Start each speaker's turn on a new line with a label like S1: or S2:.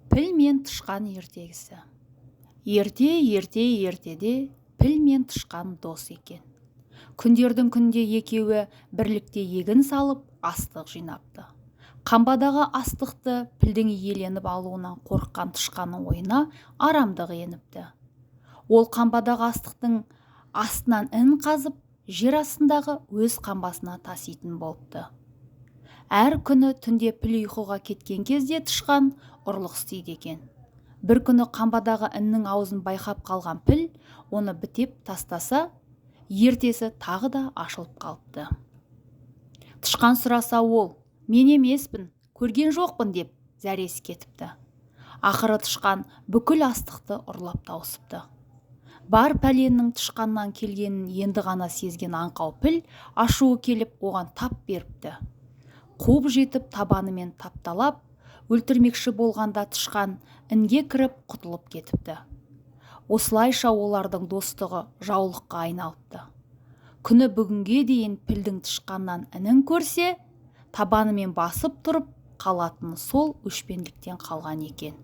S1: Піл мен тышқан ертегісі. Ертеде піл мен тышқан дос екен. Күндердің күнде екеуі бірлікте егін салып, астық жинапты. Қамбадағы астықты пілдің иеленіп алуынан қорыққан тышқанның ойына арамдық еніпті. Ол қамбадағы астықтың астынан ін қазып, жер астындағы өз қамбасына таситын болыпты. Әр күні түнде піл ұйқыға кеткен кезде тышқан ұрлық істейді екен. Бір күні қамбадағы іннің аузын байқап қалған піл оны бітеп тастаса, ертесі тағы да ашылып қалыпты. Тышқан сұраса ол, мен емеспін, көрген жоқпын деп зәресі кетіпті. Ақыры тышқан бүкіл астықты ұрлап тауысыпты. Бар пәленнің тышқаннан келгенін енді ғана сезген аңқау піл ашуы келіп оған тап беріпті. Қуып жетіп табанымен тапталап, өлтірмекші болғанда тышқан інге кіріп құтылып кетіпті. Осылайша олардың достығы жаулыққа айналыпты. Күні бүгінге дейін пілдің тышқаннан інін көрсе, табанымен басып тұрып қалатыны сол өшпенділіктен қалған екен.